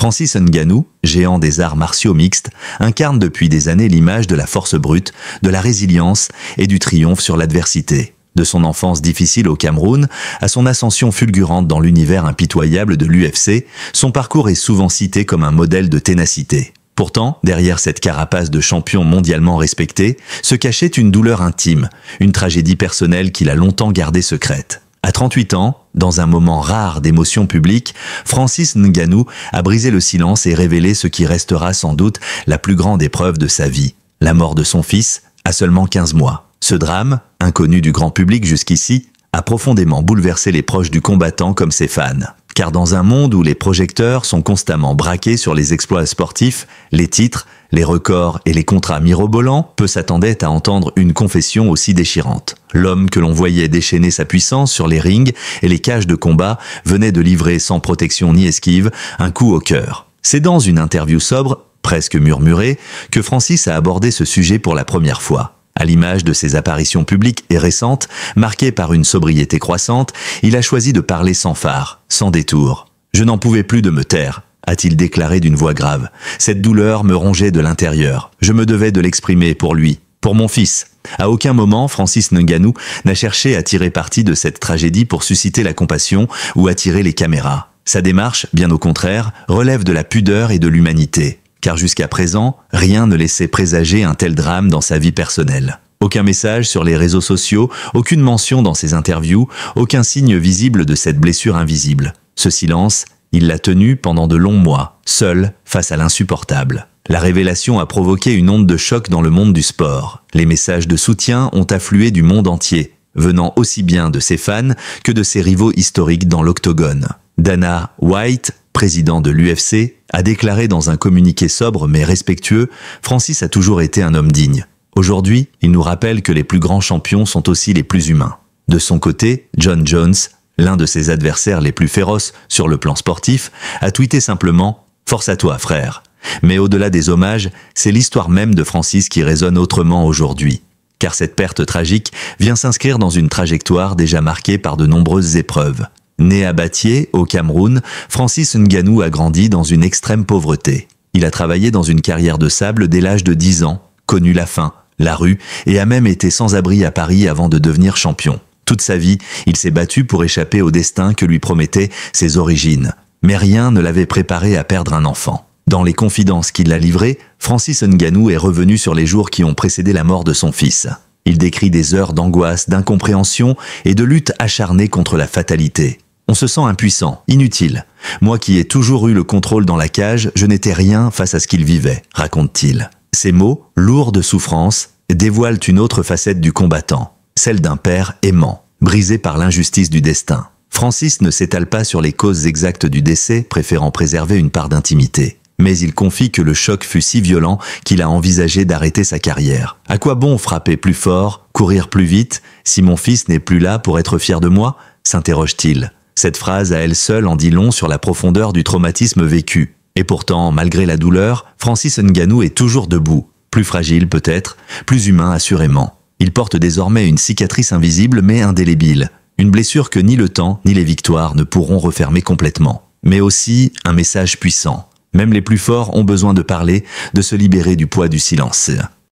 Francis Ngannou, géant des arts martiaux mixtes, incarne depuis des années l'image de la force brute, de la résilience et du triomphe sur l'adversité. De son enfance difficile au Cameroun à son ascension fulgurante dans l'univers impitoyable de l'UFC, son parcours est souvent cité comme un modèle de ténacité. Pourtant, derrière cette carapace de champion mondialement respecté, se cachait une douleur intime, une tragédie personnelle qu'il a longtemps gardée secrète. À 38 ans, dans un moment rare d'émotion publique, Francis Ngannou a brisé le silence et révélé ce qui restera sans doute la plus grande épreuve de sa vie, la mort de son fils à seulement 15 mois. Ce drame, inconnu du grand public jusqu'ici, a profondément bouleversé les proches du combattant comme ses fans. Car dans un monde où les projecteurs sont constamment braqués sur les exploits sportifs, les titres, les records et les contrats mirobolants, peu s'attendaient à entendre une confession aussi déchirante. L'homme que l'on voyait déchaîner sa puissance sur les rings et les cages de combat venait de livrer sans protection ni esquive un coup au cœur. C'est dans une interview sobre, presque murmurée, que Francis a abordé ce sujet pour la première fois. À l'image de ses apparitions publiques et récentes, marquées par une sobriété croissante, il a choisi de parler sans phare, sans détour. « Je n'en pouvais plus de me taire », a-t-il déclaré d'une voix grave. « Cette douleur me rongeait de l'intérieur. Je me devais de l'exprimer pour lui, pour mon fils. » À aucun moment, Francis Ngannou n'a cherché à tirer parti de cette tragédie pour susciter la compassion ou attirer les caméras. Sa démarche, bien au contraire, relève de la pudeur et de l'humanité. Car jusqu'à présent, rien ne laissait présager un tel drame dans sa vie personnelle. Aucun message sur les réseaux sociaux, aucune mention dans ses interviews, aucun signe visible de cette blessure invisible. Ce silence, il l'a tenu pendant de longs mois, seul face à l'insupportable. La révélation a provoqué une onde de choc dans le monde du sport. Les messages de soutien ont afflué du monde entier, venant aussi bien de ses fans que de ses rivaux historiques dans l'octogone. Dana White, président de l'UFC, a déclaré dans un communiqué sobre mais respectueux « Francis a toujours été un homme digne. Aujourd'hui, il nous rappelle que les plus grands champions sont aussi les plus humains. » De son côté, John Jones, l'un de ses adversaires les plus féroces sur le plan sportif, a tweeté simplement « Force à toi, frère ». Mais au-delà des hommages, c'est l'histoire même de Francis qui résonne autrement aujourd'hui. Car cette perte tragique vient s'inscrire dans une trajectoire déjà marquée par de nombreuses épreuves. Né à Batié, au Cameroun, Francis Ngannou a grandi dans une extrême pauvreté. Il a travaillé dans une carrière de sable dès l'âge de 10 ans, connu la faim, la rue et a même été sans abri à Paris avant de devenir champion. Toute sa vie, il s'est battu pour échapper au destin que lui promettaient ses origines. Mais rien ne l'avait préparé à perdre un enfant. Dans les confidences qu'il a livrées, Francis Ngannou est revenu sur les jours qui ont précédé la mort de son fils. Il décrit des heures d'angoisse, d'incompréhension et de lutte acharnée contre la fatalité. On se sent impuissant, inutile. Moi qui ai toujours eu le contrôle dans la cage, je n'étais rien face à ce qu'il vivait, raconte-t-il. Ces mots, lourds de souffrance, dévoilent une autre facette du combattant, celle d'un père aimant, brisé par l'injustice du destin. Francis ne s'étale pas sur les causes exactes du décès, préférant préserver une part d'intimité. Mais il confie que le choc fut si violent qu'il a envisagé d'arrêter sa carrière. À quoi bon frapper plus fort, courir plus vite, si mon fils n'est plus là pour être fier de moi, s'interroge-t-il. Cette phrase à elle seule en dit long sur la profondeur du traumatisme vécu. Et pourtant, malgré la douleur, Francis Ngannou est toujours debout. Plus fragile peut-être, plus humain assurément. Il porte désormais une cicatrice invisible mais indélébile. Une blessure que ni le temps ni les victoires ne pourront refermer complètement. Mais aussi un message puissant. Même les plus forts ont besoin de parler, de se libérer du poids du silence.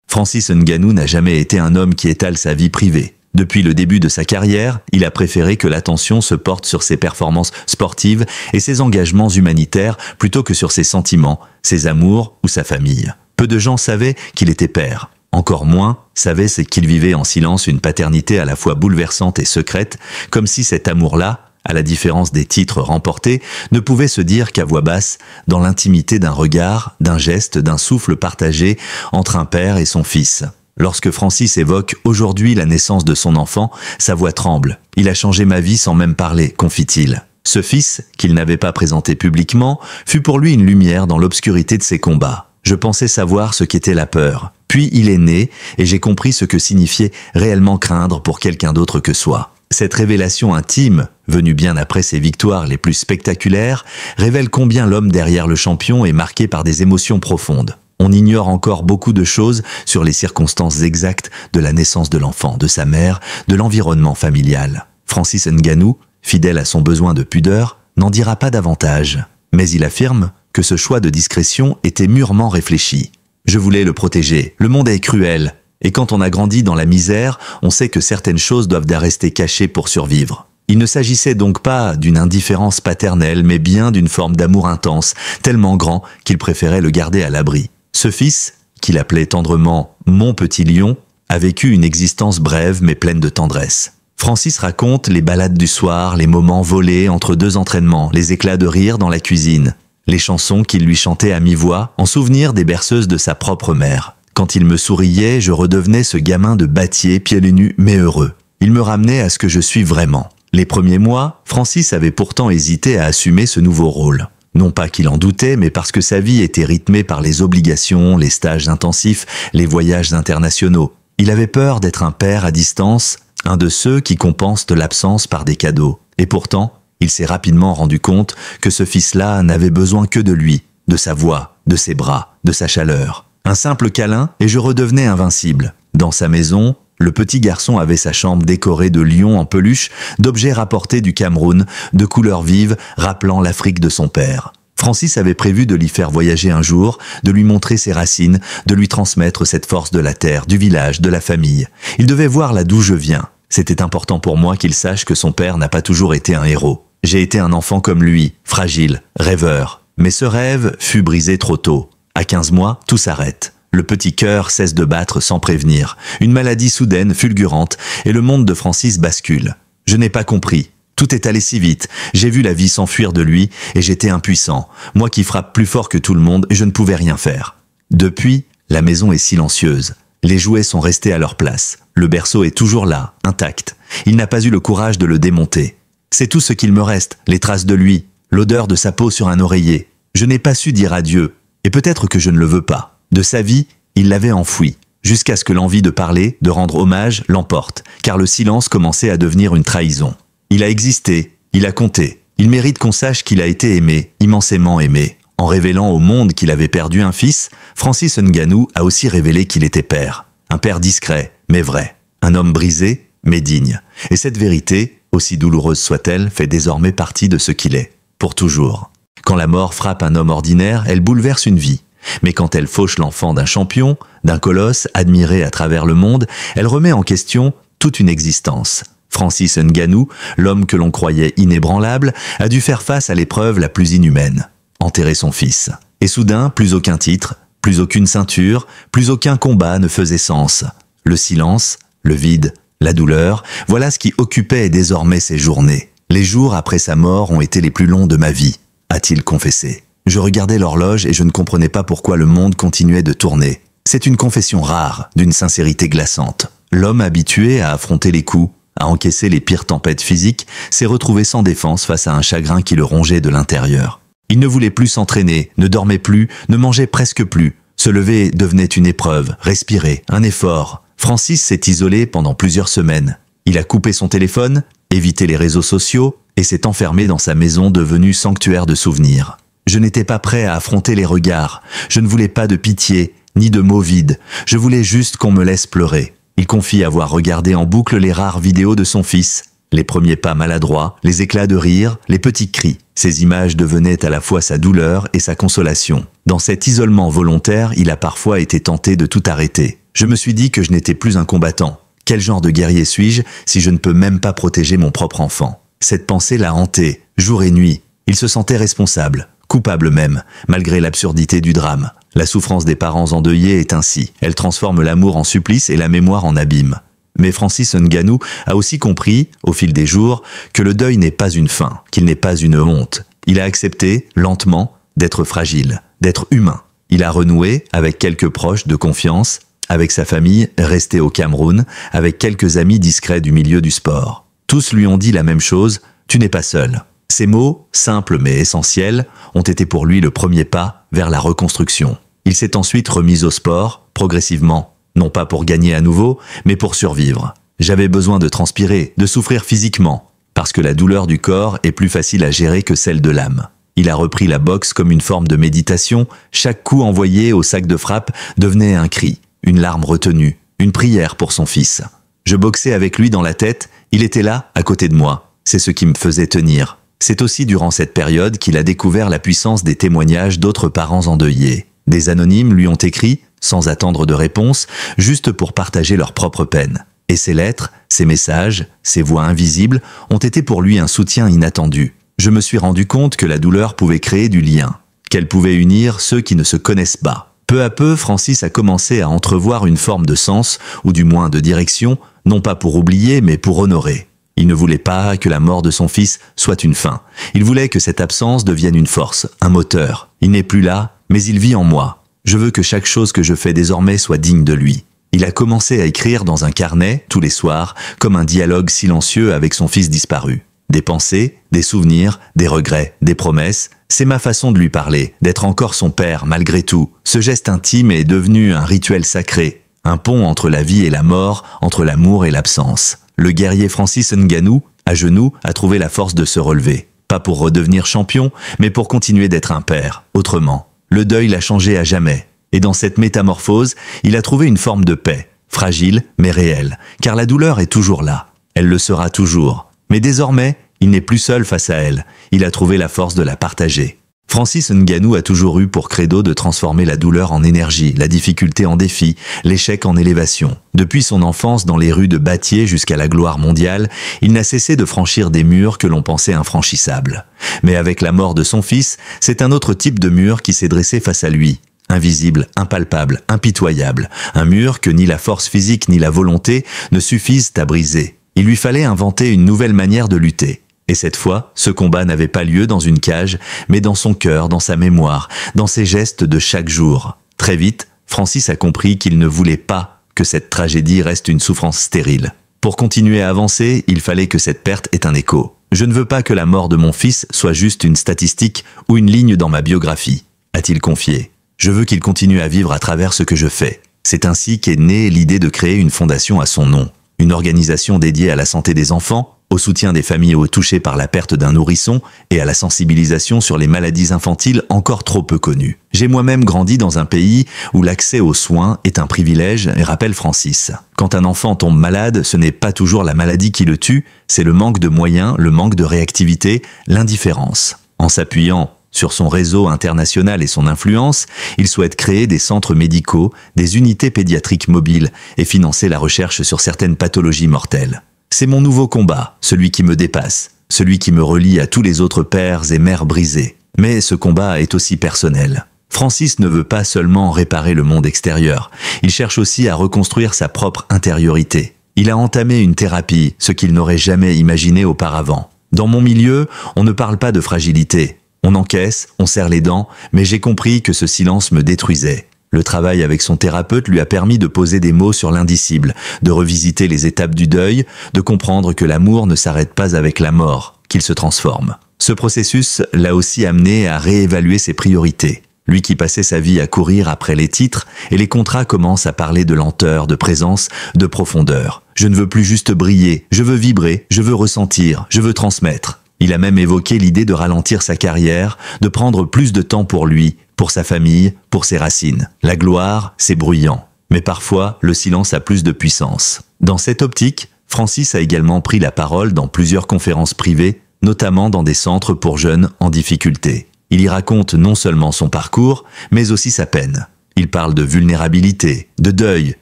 Francis Ngannou n'a jamais été un homme qui étale sa vie privée. Depuis le début de sa carrière, il a préféré que l'attention se porte sur ses performances sportives et ses engagements humanitaires plutôt que sur ses sentiments, ses amours ou sa famille. Peu de gens savaient qu'il était père. Encore moins savaient qu'il vivait en silence une paternité à la fois bouleversante et secrète, comme si cet amour-là, à la différence des titres remportés, ne pouvait se dire qu'à voix basse, dans l'intimité d'un regard, d'un geste, d'un souffle partagé entre un père et son fils. Lorsque Francis évoque aujourd'hui la naissance de son enfant, sa voix tremble. « Il a changé ma vie sans même parler », confie-t-il. Ce fils, qu'il n'avait pas présenté publiquement, fut pour lui une lumière dans l'obscurité de ses combats. Je pensais savoir ce qu'était la peur. Puis il est né, et j'ai compris ce que signifiait réellement craindre pour quelqu'un d'autre que soi. Cette révélation intime, venue bien après ses victoires les plus spectaculaires, révèle combien l'homme derrière le champion est marqué par des émotions profondes. On ignore encore beaucoup de choses sur les circonstances exactes de la naissance de l'enfant, de sa mère, de l'environnement familial. Francis Ngannou, fidèle à son besoin de pudeur, n'en dira pas davantage. Mais il affirme que ce choix de discrétion était mûrement réfléchi. Je voulais le protéger. Le monde est cruel. Et quand on a grandi dans la misère, on sait que certaines choses doivent rester cachées pour survivre. Il ne s'agissait donc pas d'une indifférence paternelle, mais bien d'une forme d'amour intense, tellement grand qu'il préférait le garder à l'abri. Ce fils, qu'il appelait tendrement « mon petit lion », a vécu une existence brève mais pleine de tendresse. Francis raconte les balades du soir, les moments volés entre deux entraînements, les éclats de rire dans la cuisine, les chansons qu'il lui chantait à mi-voix en souvenir des berceuses de sa propre mère. Quand il me souriait, je redevenais ce gamin de bâtier, pieds nus mais heureux. Il me ramenait à ce que je suis vraiment. Les premiers mois, Francis avait pourtant hésité à assumer ce nouveau rôle. Non pas qu'il en doutait, mais parce que sa vie était rythmée par les obligations, les stages intensifs, les voyages internationaux. Il avait peur d'être un père à distance, un de ceux qui compensent l'absence par des cadeaux. Et pourtant, il s'est rapidement rendu compte que ce fils-là n'avait besoin que de lui, de sa voix, de ses bras, de sa chaleur. Un simple câlin et je redevenais invincible. Dans sa maison, le petit garçon avait sa chambre décorée de lions en peluche, d'objets rapportés du Cameroun, de couleurs vives rappelant l'Afrique de son père. Francis avait prévu de l'y faire voyager un jour, de lui montrer ses racines, de lui transmettre cette force de la terre, du village, de la famille. Il devait voir là d'où je viens. C'était important pour moi qu'il sache que son père n'a pas toujours été un héros. J'ai été un enfant comme lui, fragile, rêveur. Mais ce rêve fut brisé trop tôt. À 15 mois, tout s'arrête. Le petit cœur cesse de battre sans prévenir. Une maladie soudaine, fulgurante, et le monde de Francis bascule. Je n'ai pas compris. Tout est allé si vite. J'ai vu la vie s'enfuir de lui, et j'étais impuissant. Moi qui frappe plus fort que tout le monde, et je ne pouvais rien faire. Depuis, la maison est silencieuse. Les jouets sont restés à leur place. Le berceau est toujours là, intact. Il n'a pas eu le courage de le démonter. C'est tout ce qu'il me reste, les traces de lui, l'odeur de sa peau sur un oreiller. Je n'ai pas su dire adieu, et peut-être que je ne le veux pas. De sa vie, il l'avait enfoui, jusqu'à ce que l'envie de parler, de rendre hommage, l'emporte, car le silence commençait à devenir une trahison. Il a existé, il a compté. Il mérite qu'on sache qu'il a été aimé, immensément aimé. En révélant au monde qu'il avait perdu un fils, Francis Ngannou a aussi révélé qu'il était père. Un père discret, mais vrai. Un homme brisé, mais digne. Et cette vérité, aussi douloureuse soit-elle, fait désormais partie de ce qu'il est. Pour toujours. Quand la mort frappe un homme ordinaire, elle bouleverse une vie. Mais quand elle fauche l'enfant d'un champion, d'un colosse admiré à travers le monde, elle remet en question toute une existence. Francis Ngannou, l'homme que l'on croyait inébranlable, a dû faire face à l'épreuve la plus inhumaine. Enterrer son fils. Et soudain, plus aucun titre, plus aucune ceinture, plus aucun combat ne faisait sens. Le silence, le vide, la douleur, voilà ce qui occupait désormais ses journées. Les jours après sa mort ont été les plus longs de ma vie, a-t-il confessé. Je regardais l'horloge et je ne comprenais pas pourquoi le monde continuait de tourner. C'est une confession rare, d'une sincérité glaçante. L'homme habitué à affronter les coups, à encaisser les pires tempêtes physiques, s'est retrouvé sans défense face à un chagrin qui le rongeait de l'intérieur. Il ne voulait plus s'entraîner, ne dormait plus, ne mangeait presque plus. Se lever devenait une épreuve, respirer, un effort. Francis s'est isolé pendant plusieurs semaines. Il a coupé son téléphone, évité les réseaux sociaux et s'est enfermé dans sa maison devenue sanctuaire de souvenirs. Je n'étais pas prêt à affronter les regards. Je ne voulais pas de pitié, ni de mots vides. Je voulais juste qu'on me laisse pleurer. Il confie avoir regardé en boucle les rares vidéos de son fils. Les premiers pas maladroits, les éclats de rire, les petits cris. Ces images devenaient à la fois sa douleur et sa consolation. Dans cet isolement volontaire, il a parfois été tenté de tout arrêter. Je me suis dit que je n'étais plus un combattant. Quel genre de guerrier suis-je si je ne peux même pas protéger mon propre enfant? Cette pensée l'a hanté, jour et nuit. Il se sentait responsable. Coupable même, malgré l'absurdité du drame. La souffrance des parents endeuillés est ainsi. Elle transforme l'amour en supplice et la mémoire en abîme. Mais Francis Ngannou a aussi compris, au fil des jours, que le deuil n'est pas une fin, qu'il n'est pas une honte. Il a accepté, lentement, d'être fragile, d'être humain. Il a renoué avec quelques proches de confiance, avec sa famille restée au Cameroun, avec quelques amis discrets du milieu du sport. Tous lui ont dit la même chose, « Tu n'es pas seul ». Ces mots, simples mais essentiels, ont été pour lui le premier pas vers la reconstruction. Il s'est ensuite remis au sport, progressivement, non pas pour gagner à nouveau, mais pour survivre. J'avais besoin de transpirer, de souffrir physiquement, parce que la douleur du corps est plus facile à gérer que celle de l'âme. Il a repris la boxe comme une forme de méditation, chaque coup envoyé au sac de frappe devenait un cri, une larme retenue, une prière pour son fils. Je boxais avec lui dans la tête, il était là, à côté de moi. C'est ce qui me faisait tenir. C'est aussi durant cette période qu'il a découvert la puissance des témoignages d'autres parents endeuillés. Des anonymes lui ont écrit, sans attendre de réponse, juste pour partager leur propre peine. Et ces lettres, ces messages, ces voix invisibles ont été pour lui un soutien inattendu. Je me suis rendu compte que la douleur pouvait créer du lien, qu'elle pouvait unir ceux qui ne se connaissent pas. Peu à peu, Francis a commencé à entrevoir une forme de sens, ou du moins de direction, non pas pour oublier, mais pour honorer. Il ne voulait pas que la mort de son fils soit une fin. Il voulait que cette absence devienne une force, un moteur. Il n'est plus là, mais il vit en moi. Je veux que chaque chose que je fais désormais soit digne de lui. Il a commencé à écrire dans un carnet, tous les soirs, comme un dialogue silencieux avec son fils disparu. Des pensées, des souvenirs, des regrets, des promesses. C'est ma façon de lui parler, d'être encore son père malgré tout. Ce geste intime est devenu un rituel sacré, un pont entre la vie et la mort, entre l'amour et l'absence. Le guerrier Francis Ngannou, à genoux, a trouvé la force de se relever. Pas pour redevenir champion, mais pour continuer d'être un père, autrement. Le deuil l'a changé à jamais. Et dans cette métamorphose, il a trouvé une forme de paix, fragile mais réelle, car la douleur est toujours là. Elle le sera toujours. Mais désormais, il n'est plus seul face à elle. Il a trouvé la force de la partager. Francis Ngannou a toujours eu pour credo de transformer la douleur en énergie, la difficulté en défi, l'échec en élévation. Depuis son enfance dans les rues de Battier jusqu'à la gloire mondiale, il n'a cessé de franchir des murs que l'on pensait infranchissables. Mais avec la mort de son fils, c'est un autre type de mur qui s'est dressé face à lui. Invisible, impalpable, impitoyable. Un mur que ni la force physique ni la volonté ne suffisent à briser. Il lui fallait inventer une nouvelle manière de lutter. Et cette fois, ce combat n'avait pas lieu dans une cage, mais dans son cœur, dans sa mémoire, dans ses gestes de chaque jour. Très vite, Francis a compris qu'il ne voulait pas que cette tragédie reste une souffrance stérile. Pour continuer à avancer, il fallait que cette perte ait un écho. Je ne veux pas que la mort de mon fils soit juste une statistique ou une ligne dans ma biographie, a-t-il confié. Je veux qu'il continue à vivre à travers ce que je fais. C'est ainsi qu'est née l'idée de créer une fondation à son nom. Une organisation dédiée à la santé des enfants, au soutien des familles touchées par la perte d'un nourrisson et à la sensibilisation sur les maladies infantiles encore trop peu connues. J'ai moi-même grandi dans un pays où l'accès aux soins est un privilège, et rappelle Francis. Quand un enfant tombe malade, ce n'est pas toujours la maladie qui le tue, c'est le manque de moyens, le manque de réactivité, l'indifférence. En s'appuyant sur son réseau international et son influence, il souhaite créer des centres médicaux, des unités pédiatriques mobiles et financer la recherche sur certaines pathologies mortelles. C'est mon nouveau combat, celui qui me dépasse, celui qui me relie à tous les autres pères et mères brisés. Mais ce combat est aussi personnel. Francis ne veut pas seulement réparer le monde extérieur, il cherche aussi à reconstruire sa propre intériorité. Il a entamé une thérapie, ce qu'il n'aurait jamais imaginé auparavant. Dans mon milieu, on ne parle pas de fragilité. On encaisse, on serre les dents, mais j'ai compris que ce silence me détruisait. Le travail avec son thérapeute lui a permis de poser des mots sur l'indicible, de revisiter les étapes du deuil, de comprendre que l'amour ne s'arrête pas avec la mort, qu'il se transforme. Ce processus l'a aussi amené à réévaluer ses priorités. Lui qui passait sa vie à courir après les titres, et les contrats commencent à parler de lenteur, de présence, de profondeur. Je ne veux plus juste briller, je veux vibrer, je veux ressentir, je veux transmettre. Il a même évoqué l'idée de ralentir sa carrière, de prendre plus de temps pour lui, pour sa famille, pour ses racines. La gloire, c'est bruyant. Mais parfois, le silence a plus de puissance. Dans cette optique, Francis a également pris la parole dans plusieurs conférences privées, notamment dans des centres pour jeunes en difficulté. Il y raconte non seulement son parcours, mais aussi sa peine. Il parle de vulnérabilité, de deuil,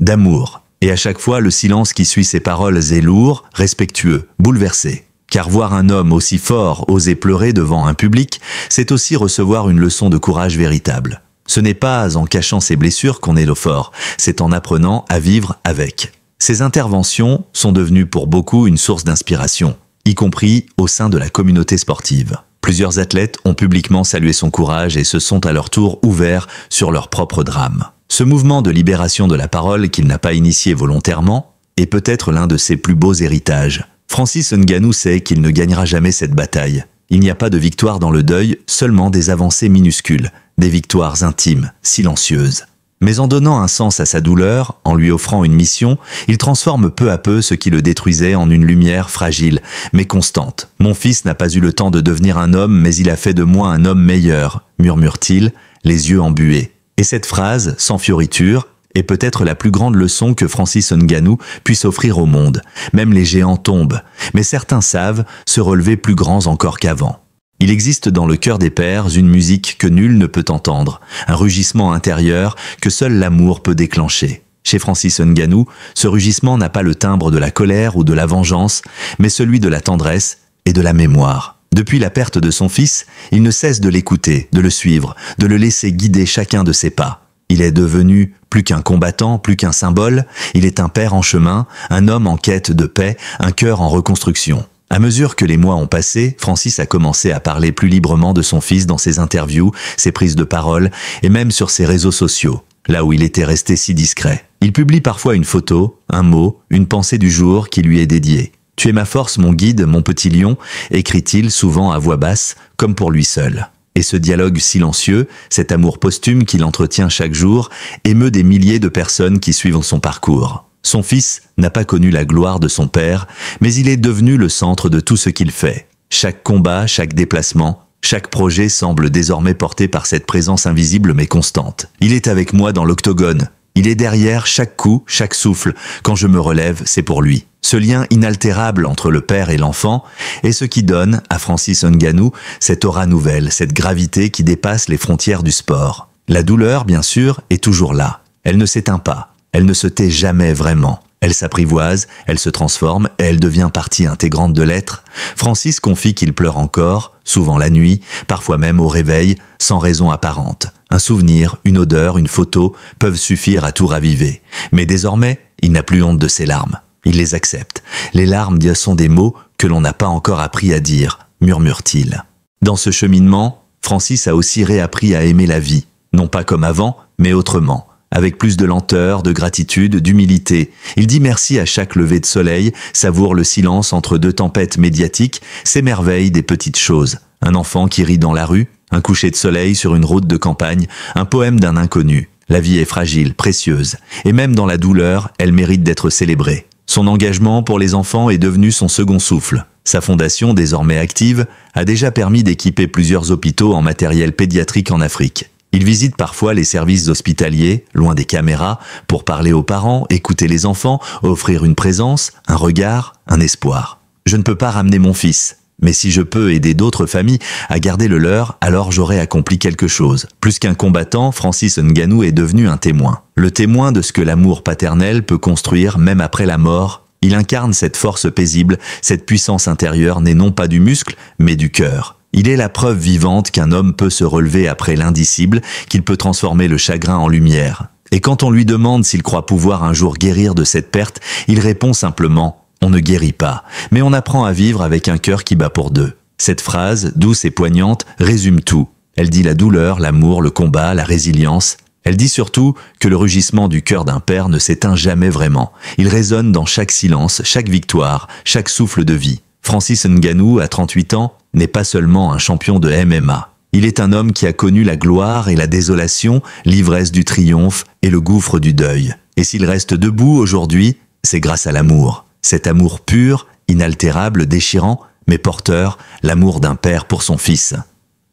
d'amour. Et à chaque fois, le silence qui suit ses paroles est lourd, respectueux, bouleversé. Car voir un homme aussi fort oser pleurer devant un public, c'est aussi recevoir une leçon de courage véritable. Ce n'est pas en cachant ses blessures qu'on est le fort, c'est en apprenant à vivre avec. Ces interventions sont devenues pour beaucoup une source d'inspiration, y compris au sein de la communauté sportive. Plusieurs athlètes ont publiquement salué son courage et se sont à leur tour ouverts sur leur propre drame. Ce mouvement de libération de la parole qu'il n'a pas initié volontairement est peut-être l'un de ses plus beaux héritages. Francis Ngannou sait qu'il ne gagnera jamais cette bataille. Il n'y a pas de victoire dans le deuil, seulement des avancées minuscules, des victoires intimes, silencieuses. Mais en donnant un sens à sa douleur, en lui offrant une mission, il transforme peu à peu ce qui le détruisait en une lumière fragile, mais constante. « Mon fils n'a pas eu le temps de devenir un homme, mais il a fait de moi un homme meilleur », murmure-t-il, les yeux embués. Et cette phrase, sans fioriture, est peut-être la plus grande leçon que Francis Ngannou puisse offrir au monde. Même les géants tombent, mais certains savent se relever plus grands encore qu'avant. Il existe dans le cœur des pères une musique que nul ne peut entendre, un rugissement intérieur que seul l'amour peut déclencher. Chez Francis Ngannou, ce rugissement n'a pas le timbre de la colère ou de la vengeance, mais celui de la tendresse et de la mémoire. Depuis la perte de son fils, il ne cesse de l'écouter, de le suivre, de le laisser guider chacun de ses pas. Il est devenu plus qu'un combattant, plus qu'un symbole, il est un père en chemin, un homme en quête de paix, un cœur en reconstruction. À mesure que les mois ont passé, Francis a commencé à parler plus librement de son fils dans ses interviews, ses prises de parole et même sur ses réseaux sociaux, là où il était resté si discret. Il publie parfois une photo, un mot, une pensée du jour qui lui est dédiée. « Tu es ma force, mon guide, mon petit lion », écrit-il souvent à voix basse, comme pour lui seul. Et ce dialogue silencieux, cet amour posthume qu'il entretient chaque jour, émeut des milliers de personnes qui suivent son parcours. Son fils n'a pas connu la gloire de son père, mais il est devenu le centre de tout ce qu'il fait. Chaque combat, chaque déplacement, chaque projet semble désormais porté par cette présence invisible mais constante. Il est avec moi dans l'octogone. Il est derrière chaque coup, chaque souffle. Quand je me relève, c'est pour lui. Ce lien inaltérable entre le père et l'enfant est ce qui donne à Francis Ngannou cette aura nouvelle, cette gravité qui dépasse les frontières du sport. La douleur, bien sûr, est toujours là. Elle ne s'éteint pas. Elle ne se tait jamais vraiment. Elle s'apprivoise, elle se transforme et elle devient partie intégrante de l'être. Francis confie qu'il pleure encore, souvent la nuit, parfois même au réveil, sans raison apparente. Un souvenir, une odeur, une photo peuvent suffire à tout raviver. Mais désormais, il n'a plus honte de ses larmes. Il les accepte. Les larmes sont des mots que l'on n'a pas encore appris à dire, murmure-t-il. Dans ce cheminement, Francis a aussi réappris à aimer la vie, non pas comme avant, mais autrement. Avec plus de lenteur, de gratitude, d'humilité. Il dit merci à chaque lever de soleil, savoure le silence entre deux tempêtes médiatiques, s'émerveille des petites choses. Un enfant qui rit dans la rue, un coucher de soleil sur une route de campagne, un poème d'un inconnu. La vie est fragile, précieuse, et même dans la douleur, elle mérite d'être célébrée. Son engagement pour les enfants est devenu son second souffle. Sa fondation, désormais active, a déjà permis d'équiper plusieurs hôpitaux en matériel pédiatrique en Afrique. Il visite parfois les services hospitaliers, loin des caméras, pour parler aux parents, écouter les enfants, offrir une présence, un regard, un espoir. Je ne peux pas ramener mon fils, mais si je peux aider d'autres familles à garder le leur, alors j'aurai accompli quelque chose. Plus qu'un combattant, Francis Ngannou est devenu un témoin. Le témoin de ce que l'amour paternel peut construire même après la mort. Il incarne cette force paisible, cette puissance intérieure née non pas du muscle, mais du cœur. Il est la preuve vivante qu'un homme peut se relever après l'indicible, qu'il peut transformer le chagrin en lumière. Et quand on lui demande s'il croit pouvoir un jour guérir de cette perte, il répond simplement « On ne guérit pas, mais on apprend à vivre avec un cœur qui bat pour deux ». Cette phrase, douce et poignante, résume tout. Elle dit la douleur, l'amour, le combat, la résilience. Elle dit surtout que le rugissement du cœur d'un père ne s'éteint jamais vraiment. Il résonne dans chaque silence, chaque victoire, chaque souffle de vie. Francis Ngannou, à 38 ans, n'est pas seulement un champion de MMA. Il est un homme qui a connu la gloire et la désolation, l'ivresse du triomphe et le gouffre du deuil. Et s'il reste debout aujourd'hui, c'est grâce à l'amour. Cet amour pur, inaltérable, déchirant, mais porteur, l'amour d'un père pour son fils.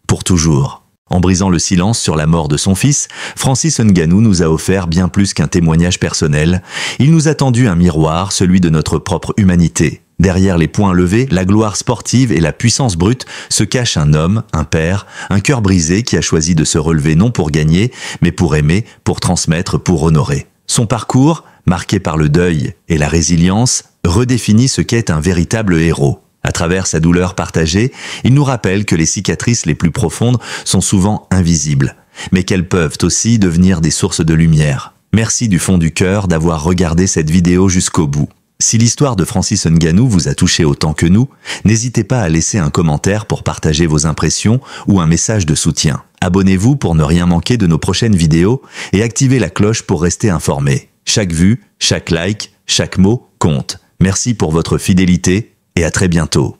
Pour toujours. En brisant le silence sur la mort de son fils, Francis Ngannou nous a offert bien plus qu'un témoignage personnel. Il nous a tendu un miroir, celui de notre propre humanité. Derrière les poings levés, la gloire sportive et la puissance brute se cache un homme, un père, un cœur brisé qui a choisi de se relever non pour gagner, mais pour aimer, pour transmettre, pour honorer. Son parcours, marqué par le deuil et la résilience, redéfinit ce qu'est un véritable héros. À travers sa douleur partagée, il nous rappelle que les cicatrices les plus profondes sont souvent invisibles, mais qu'elles peuvent aussi devenir des sources de lumière. Merci du fond du cœur d'avoir regardé cette vidéo jusqu'au bout. Si l'histoire de Francis Ngannou vous a touché autant que nous, n'hésitez pas à laisser un commentaire pour partager vos impressions ou un message de soutien. Abonnez-vous pour ne rien manquer de nos prochaines vidéos et activez la cloche pour rester informé. Chaque vue, chaque like, chaque mot compte. Merci pour votre fidélité et à très bientôt.